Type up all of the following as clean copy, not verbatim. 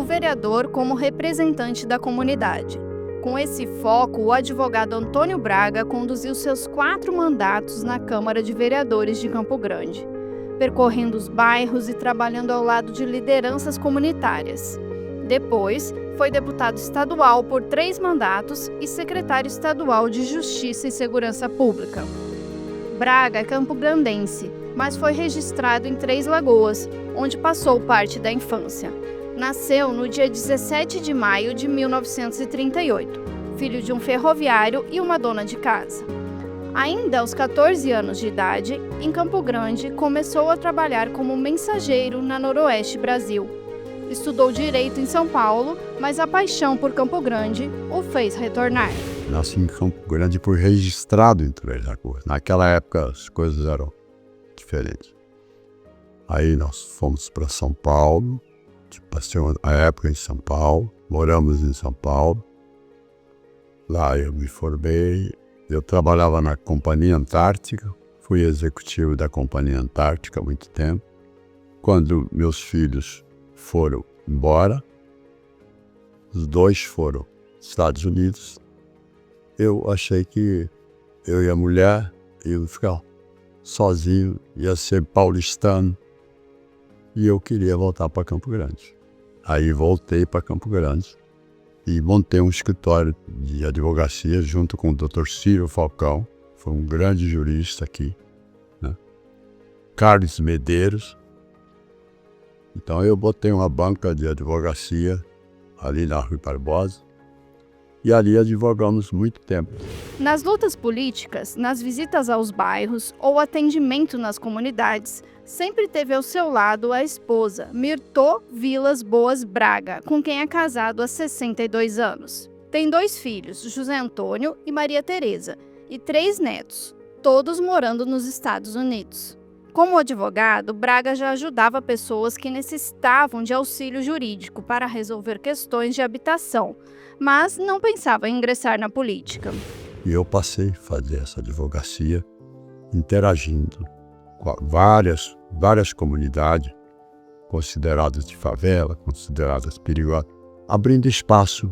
vereador como representante da comunidade. Com esse foco, o advogado Antônio Braga conduziu seus 4 mandatos na Câmara de Vereadores de Campo Grande, percorrendo os bairros e trabalhando ao lado de lideranças comunitárias. Depois, foi deputado estadual por 3 mandatos e secretário estadual de Justiça e Segurança Pública. Braga é campograndense, mas foi registrado em Três Lagoas, onde passou parte da infância. Nasceu no dia 17 de maio de 1938, filho de um ferroviário e uma dona de casa. Ainda aos 14 anos de idade, em Campo Grande, começou a trabalhar como mensageiro na Noroeste Brasil. Estudou Direito em São Paulo, mas a paixão por Campo Grande o fez retornar. Nasci em Campo Grande e fui registrado em Três Lagoas. Naquela época as coisas eram diferentes. Aí nós fomos para São Paulo, passei a época em São Paulo, moramos em São Paulo. Lá eu me formei, eu trabalhava na Companhia Antártica, fui executivo da Companhia Antártica há muito tempo. Quando meus filhos foram embora, os 2 foram aos Estados Unidos, eu achei que eu e a mulher iam ficar sozinho, ia ser paulistano, e eu queria voltar para Campo Grande. Aí voltei para Campo Grande e montei um escritório de advocacia junto com o Dr. Ciro Falcão, foi um grande jurista aqui, né? Carlos Medeiros. Então eu botei uma banca de advocacia ali na Rui Barbosa e ali advogamos muito tempo. Nas lutas políticas, nas visitas aos bairros ou atendimento nas comunidades, sempre teve ao seu lado a esposa, Mirtô Vilas Boas Braga, com quem é casado há 62 anos. Tem 2 filhos, José Antônio e Maria Tereza, e 3 netos, todos morando nos Estados Unidos. Como advogado, Braga já ajudava pessoas que necessitavam de auxílio jurídico para resolver questões de habitação, mas não pensava em ingressar na política. E eu passei a fazer essa advocacia interagindo com várias comunidades consideradas de favela, consideradas perigosas, abrindo espaço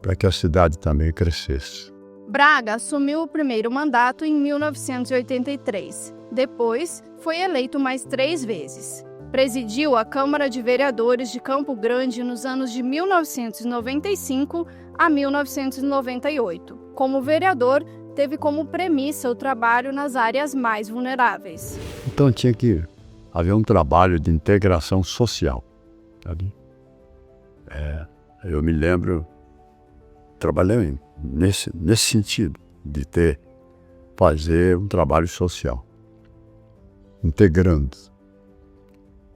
para que a cidade também crescesse. Braga assumiu o primeiro mandato em 1983. Depois, foi eleito mais 3 vezes. Presidiu a Câmara de Vereadores de Campo Grande nos anos de 1995 a 1998. Como vereador, teve como premissa o trabalho nas áreas mais vulneráveis. Então tinha que haver um trabalho de integração social. Sabe? Eu me lembro, trabalhei nesse sentido, de fazer um trabalho social, integrando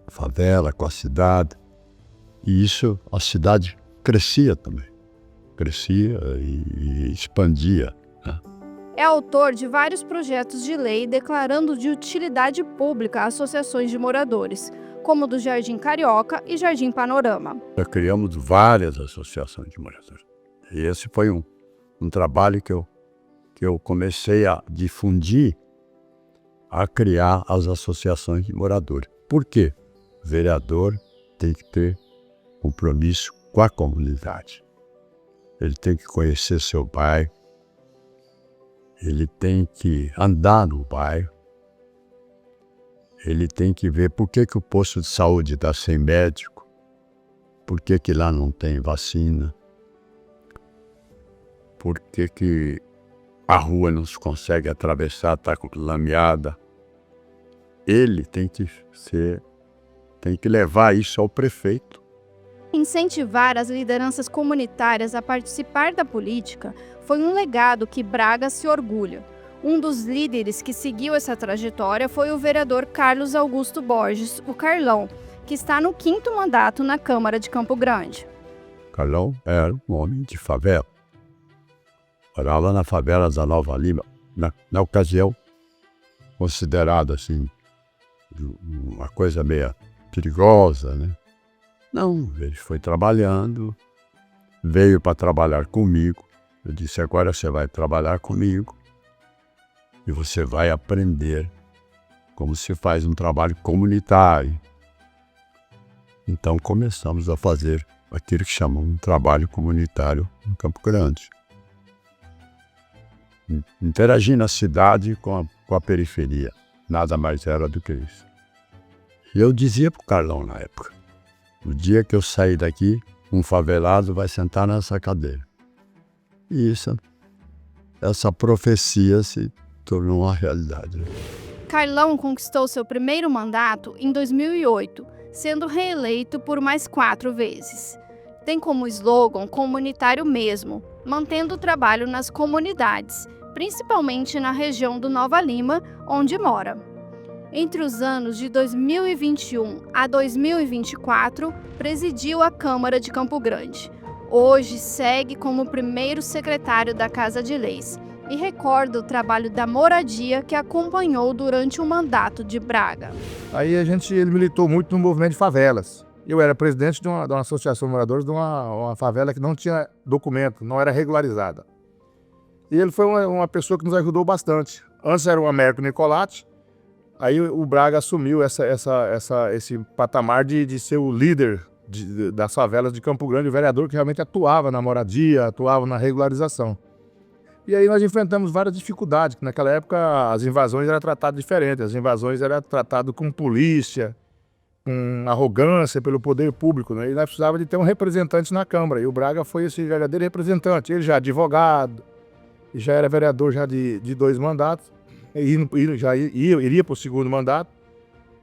a favela com a cidade. E isso, a cidade crescia também. Crescia e expandia, né? É autor de vários projetos de lei declarando de utilidade pública associações de moradores, como do Jardim Carioca e Jardim Panorama. Nós criamos várias associações de moradores. E esse foi um trabalho que eu comecei a difundir, a criar as associações de moradores. Por quê? O vereador tem que ter compromisso com a comunidade. Ele tem que conhecer seu bairro, ele tem que andar no bairro, ele tem que ver por que o posto de saúde está sem médico, por que lá não tem vacina, por que a rua não se consegue atravessar, está lameada. Ele tem que levar isso ao prefeito. Incentivar as lideranças comunitárias a participar da política foi um legado que Braga se orgulha. Um dos líderes que seguiu essa trajetória foi o vereador Carlos Augusto Borges, o Carlão, que está no 5º mandato na Câmara de Campo Grande. Carlão era um homem de favela. Morava na favela da Nova Lima, na ocasião considerada assim, uma coisa meio perigosa, né? Não, ele foi trabalhando, veio para trabalhar comigo. Eu disse, agora você vai trabalhar comigo e você vai aprender como se faz um trabalho comunitário. Então começamos a fazer aquilo que chamamos de trabalho comunitário no Campo Grande. Interagir na cidade com a periferia. Nada mais era do que isso. E eu dizia para o Carlão na época, o dia que eu sair daqui, um favelado vai sentar nessa cadeira. E essa profecia se tornou uma realidade. Carlão conquistou seu primeiro mandato em 2008, sendo reeleito por mais 4 vezes. Tem como slogan comunitário mesmo, mantendo o trabalho nas comunidades, principalmente na região do Nova Lima, onde mora. Entre os anos de 2021 a 2024, presidiu a Câmara de Campo Grande. Hoje segue como primeiro secretário da Casa de Leis e recorda o trabalho da moradia que acompanhou durante o mandato de Braga. Aí ele militou muito no movimento de favelas. Eu era presidente de uma associação de moradores de uma favela que não tinha documento, não era regularizada. E ele foi uma pessoa que nos ajudou bastante. Antes era o Américo Nicolatti, aí o Braga assumiu esse patamar de ser o líder das favelas de Campo Grande, o vereador que realmente atuava na moradia, atuava na regularização. E aí nós enfrentamos várias dificuldades, que naquela época as invasões eram tratadas diferente, as invasões eram tratadas com polícia, com arrogância pelo poder público, né? E nós precisávamos de ter um representante na Câmara, e o Braga foi esse verdadeiro representante, ele já advogado, e já era vereador já de 2 mandatos, e já iria para o 2º mandato,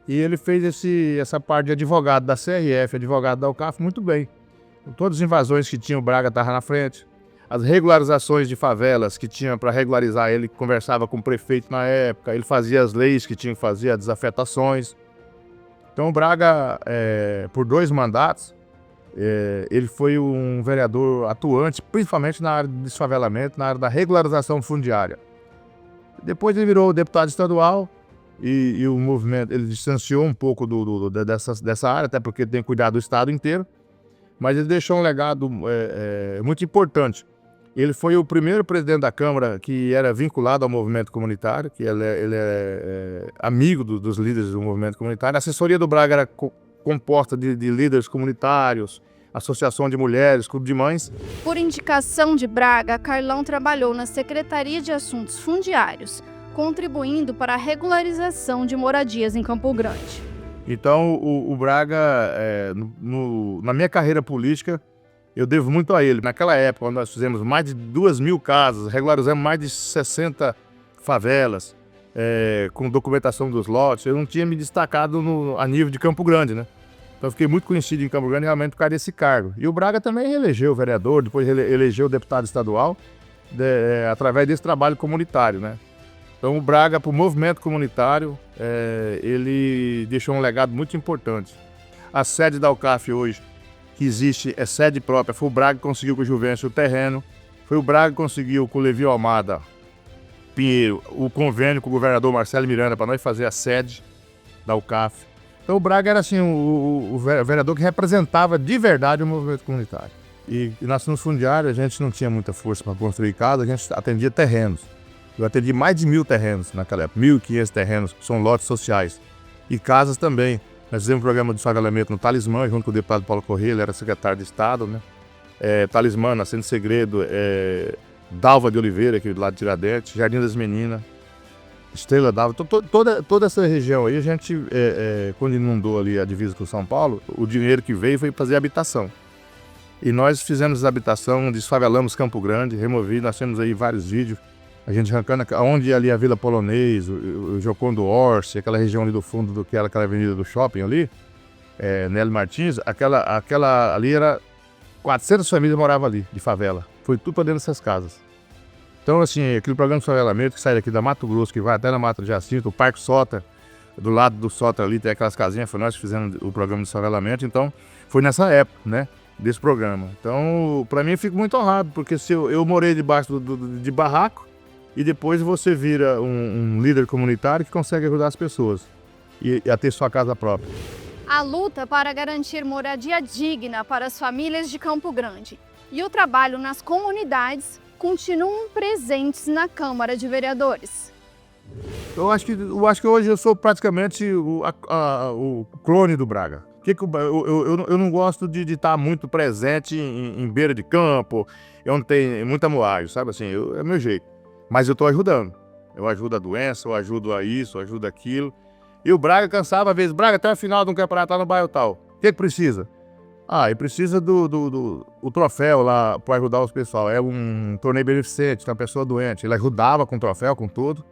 e ele fez essa parte de advogado da CRF, advogado da UCAF, muito bem. Todas as invasões que tinha, o Braga estava na frente. As regularizações de favelas que tinha para regularizar, ele conversava com o prefeito na época, ele fazia as leis que tinha que fazer, as desafetações. Então o Braga, por 2 mandatos, ele foi um vereador atuante, principalmente na área de desfavelamento, na área da regularização fundiária. Depois ele virou deputado estadual e o movimento, ele distanciou um pouco dessa área, até porque tem que cuidar do estado inteiro, mas ele deixou um legado muito importante. Ele foi o primeiro presidente da Câmara que era vinculado ao movimento comunitário, que ele é amigo dos líderes do movimento comunitário. A assessoria do Braga era composta de líderes comunitários, associação de mulheres, clube de mães. Por indicação de Braga, Carlão trabalhou na Secretaria de Assuntos Fundiários, contribuindo para a regularização de moradias em Campo Grande. Então, o Braga, na minha carreira política, eu devo muito a ele. Naquela época, nós fizemos mais de 2.000 casas, regularizamos mais de 60 favelas, com documentação dos lotes. Eu não tinha me destacado a nível de Campo Grande, né? Então, eu fiquei muito conhecido em Campo Grande realmente por causa desse cargo. E o Braga também reelegeu o vereador, depois elegeu o deputado estadual, através desse trabalho comunitário, né? Então, o Braga, para o movimento comunitário, ele deixou um legado muito importante. A sede da UCAF hoje, que existe, é sede própria. Foi o Braga que conseguiu com o Juvencio o terreno. Foi o Braga que conseguiu com o Levi Almada Pinheiro o convênio com o governador Marcelo Miranda para nós fazer a sede da UCAF. Então, o Braga era assim, o vereador que representava de verdade o movimento comunitário. E nós nos fundiários, a gente não tinha muita força para construir casa, a gente atendia terrenos. Eu atendi mais de 1.000 terrenos naquela época, 1.500 terrenos, que são lotes sociais. E casas também. Nós fizemos um programa de desfavelamento no Talismã, junto com o deputado Paulo Corrêa, ele era secretário de Estado, né? Talismã, Nascente Segredo, Dalva de Oliveira, aqui do lado de Tiradentes, Jardim das Meninas, Estrela d'Alva. Toda essa região aí, a gente, quando inundou ali a divisa com São Paulo, o dinheiro que veio foi fazer habitação. E nós fizemos habitação, desfavelamos Campo Grande, nós temos aí vários vídeos. A gente arrancando, onde ali a Vila Polonês, o Jocondo Orsi, aquela região ali do fundo, aquela avenida do shopping ali, Nélio Martins, aquela ali era 400 famílias moravam ali, de favela. Foi tudo para dentro dessas casas. Então, assim, aquele programa de favelamento que sai daqui da Mato Grosso, que vai até na Mata de Jacinto, o Parque Sota, do lado do Sota ali tem aquelas casinhas, foi nós que fizemos o programa de favelamento, então foi nessa época, né, desse programa. Então, para mim, eu fico muito honrado, porque se eu morei debaixo de barraco, e depois você vira um líder comunitário que consegue ajudar as pessoas e a ter sua casa própria. A luta para garantir moradia digna para as famílias de Campo Grande e o trabalho nas comunidades continuam presentes na Câmara de Vereadores. Eu acho que hoje eu sou praticamente o clone do Braga. Eu não gosto de estar muito presente em beira de campo, onde tem muita moagem, sabe assim, é meu jeito. Mas eu estou ajudando. Eu ajudo a doença, eu ajudo a isso, eu ajudo aquilo. E o Braga cansava, às vezes, Braga, até a final de um campeonato lá no bairro tal. O que precisa? Ele precisa o troféu lá para ajudar os pessoal. É um torneio beneficente, tem uma pessoa doente. Ele ajudava com o troféu, com tudo.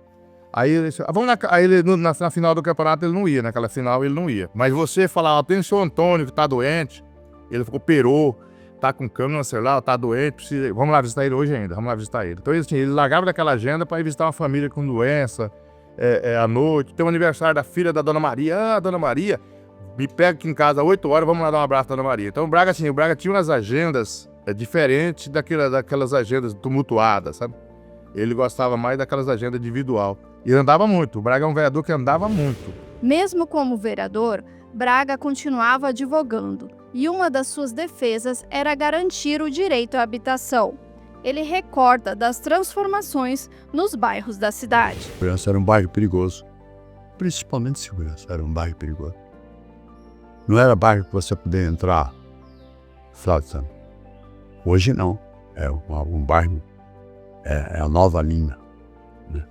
Aí ele disse, aí ele, na final do campeonato ele não ia, naquela final ele não ia. Mas você falar, tem o seu Antônio que tá doente, ele operou, tá com câncer lá, tá doente, precisa, vamos lá visitar ele hoje ainda, vamos lá visitar ele. Então assim, ele largava daquela agenda para ir visitar uma família com doença, à noite. Tem o aniversário da filha da Dona Maria, Dona Maria, me pega aqui em casa às 8 horas, vamos lá dar um abraço da Dona Maria. Então o Braga tinha umas agendas diferentes daquelas agendas tumultuadas, sabe? Ele gostava mais daquelas agendas individual. E andava muito. O Braga é um vereador que andava muito. Mesmo como vereador, Braga continuava advogando, e uma das suas defesas era garantir o direito à habitação. Ele recorda das transformações nos bairros da cidade. Segurança era um bairro perigoso. Principalmente Segurança era um bairro perigoso. Não era bairro que você podia entrar, sabe? Hoje não. É um bairro, é a nova linha, né?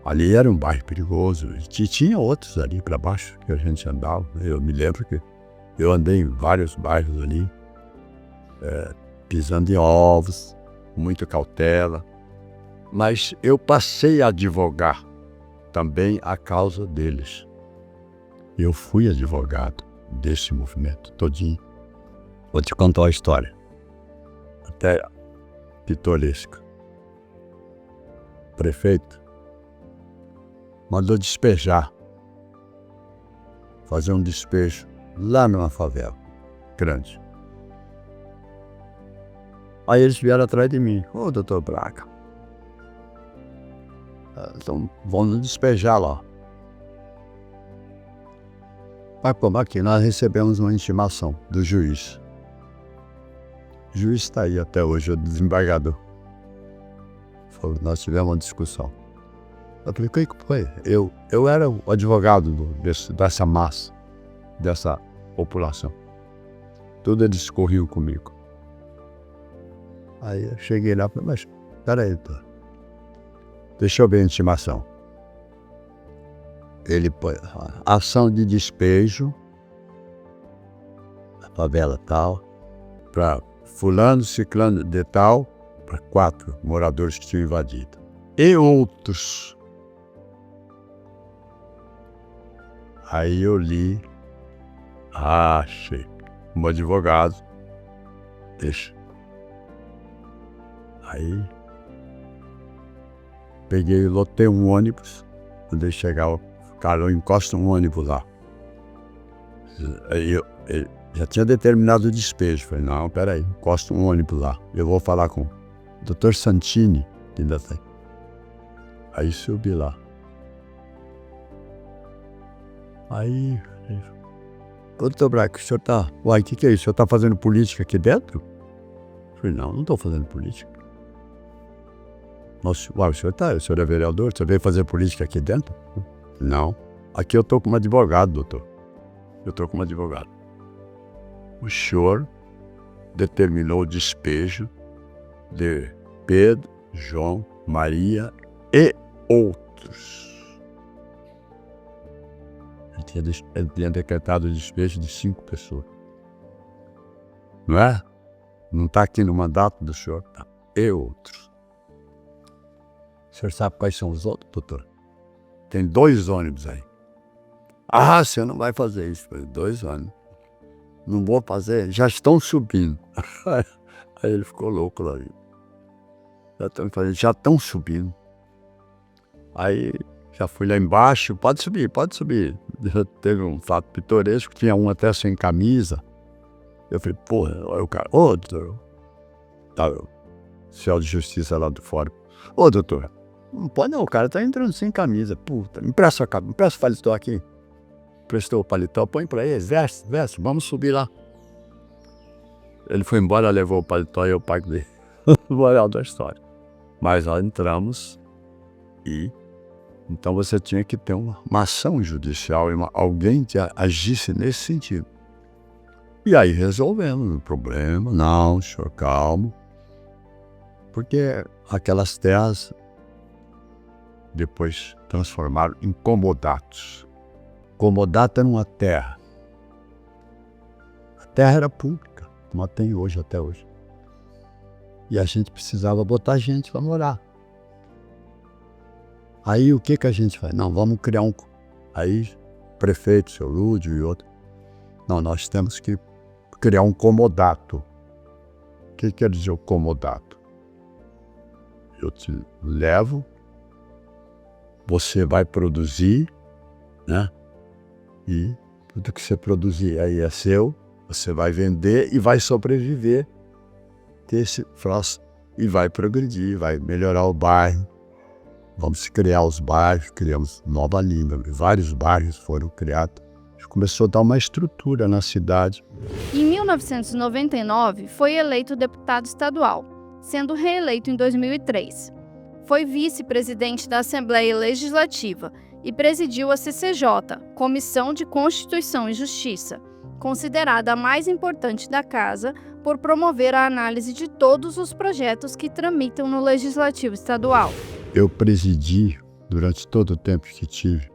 Ali era um bairro perigoso. E tinha outros ali para baixo que a gente andava. Eu me lembro que eu andei em vários bairros ali, pisando em ovos, com muita cautela. Mas eu passei a advogar também a causa deles. Eu fui advogado desse movimento todinho. Vou te contar a história, até pitoresca. O prefeito mandou despejar, fazer um despejo lá numa favela grande. Aí eles vieram atrás de mim. Ô, doutor Braga, então vamos despejar lá. Mas como aqui, nós recebemos uma intimação do juiz. O juiz está aí até hoje, o desembargador. Falou, nós tivemos uma discussão. Eu falei, o que foi? Eu era o advogado dessa massa, dessa população. Tudo eles corriam comigo. Aí eu cheguei lá e falei, mas peraí, doutor. Deixa eu ver a intimação. Ele põe ação de despejo, a favela tal, para fulano, ciclano de tal, para 4 moradores que tinham invadido. E outros. Aí eu li, achei, como advogado, deixa. Aí peguei, lotei um ônibus, quando ele chegar, o cara encosta um ônibus lá. Aí eu já tinha determinado o despejo. Falei, não, peraí, encosta um ônibus lá. Eu vou falar com o Dr. Santini, que ainda tem. Aí subi lá. Aí, doutor Braga, o senhor tá... Uai, o que é isso? O senhor tá fazendo política aqui dentro? Eu falei, não estou fazendo política. Nossa, uai, o senhor é vereador? O senhor veio fazer política aqui dentro? Não. Aqui eu estou como advogado, doutor. Eu estou como advogado. O senhor determinou o despejo de Pedro, João, Maria e outros. Ele tinha decretado o despejo de 5 pessoas. Não é? Não está aqui no mandato do senhor? Tá. E outros. O senhor sabe quais são os outros, doutor? Tem 2 ônibus aí. Ah, o senhor não vai fazer isso. Falei, 2 ônibus. Não vou fazer, já estão subindo. Aí ele ficou louco lá. Já estão subindo. Aí já fui lá embaixo, pode subir, pode subir. Teve um fato pitoresco, tinha um até sem camisa. Eu falei, porra, olha o cara, ô doutor, tá, o oficial de justiça lá do fora. Ô doutor, não pode não, o cara tá entrando sem camisa, puta, me empresta o paletó aqui. Prestou o paletó, põe pra ele, veste, vamos subir lá. Ele foi embora, levou o paletó e eu paguei. Moral da história. Mas nós entramos e Então você tinha que ter uma ação judicial, alguém que agisse nesse sentido. E aí resolvemos o problema. Não, senhor, calmo. Porque aquelas terras depois transformaram em comodatos. Comodato era uma terra. A terra era pública, como tem hoje, até hoje. E a gente precisava botar gente para morar. Aí o que a gente faz? Não, vamos criar um... Aí, prefeito, seu Lúdio e outro. Não, nós temos que criar um comodato. O que quer dizer o comodato? Eu te levo, você vai produzir, né? E tudo que você produzir aí é seu, você vai vender e vai sobreviver desse troço e vai progredir, vai melhorar o bairro. Vamos criar os bairros, criamos Nova Lima, vários bairros foram criados. Começou a dar uma estrutura na cidade. Em 1999, foi eleito deputado estadual, sendo reeleito em 2003. Foi vice-presidente da Assembleia Legislativa e presidiu a CCJ, Comissão de Constituição e Justiça, considerada a mais importante da Casa por promover a análise de todos os projetos que tramitam no Legislativo Estadual. Eu presidi, durante todo o tempo que tive,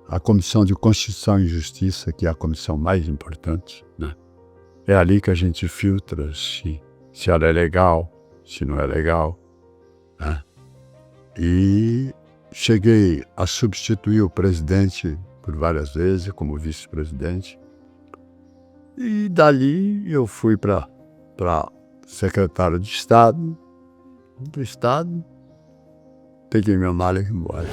a Comissão de Constituição e Justiça, que é a comissão mais importante, né? É ali que a gente filtra se ela é legal, se não é legal, né? E cheguei a substituir o presidente por várias vezes como vice-presidente. E dali eu fui para secretário de Estado, peguei minha mala e fui embora.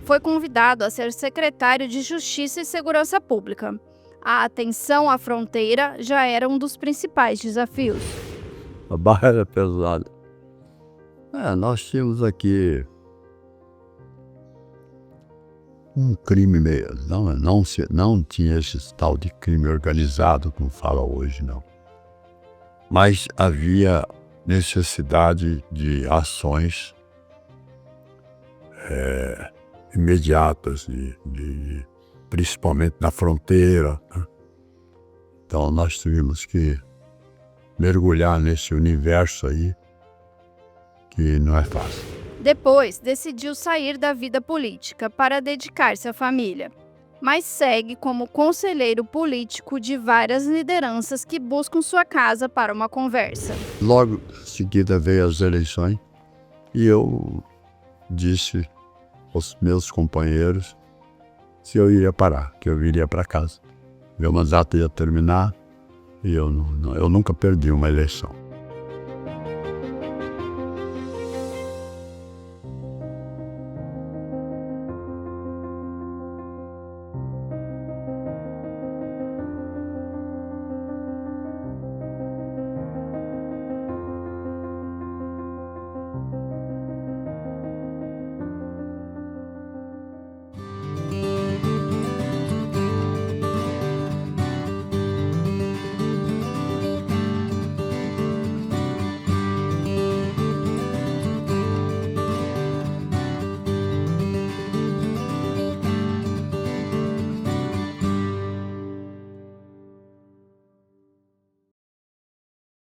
Foi convidado a ser secretário de Justiça e Segurança Pública. A atenção à fronteira já era um dos principais desafios. A barra era pesada. Nós tínhamos aqui um crime meio... Não tinha esse tal de crime organizado, como fala hoje, não. Mas havia necessidade de ações imediatas, principalmente na fronteira, né? Então nós tivemos que mergulhar nesse universo aí, que não é fácil. Depois, decidiu sair da vida política para dedicar-se à família, mas segue como conselheiro político de várias lideranças que buscam sua casa para uma conversa. Logo em seguida veio as eleições e eu disse aos meus companheiros se eu iria parar, que eu iria para casa. Meu mandato ia terminar e eu nunca perdi uma eleição.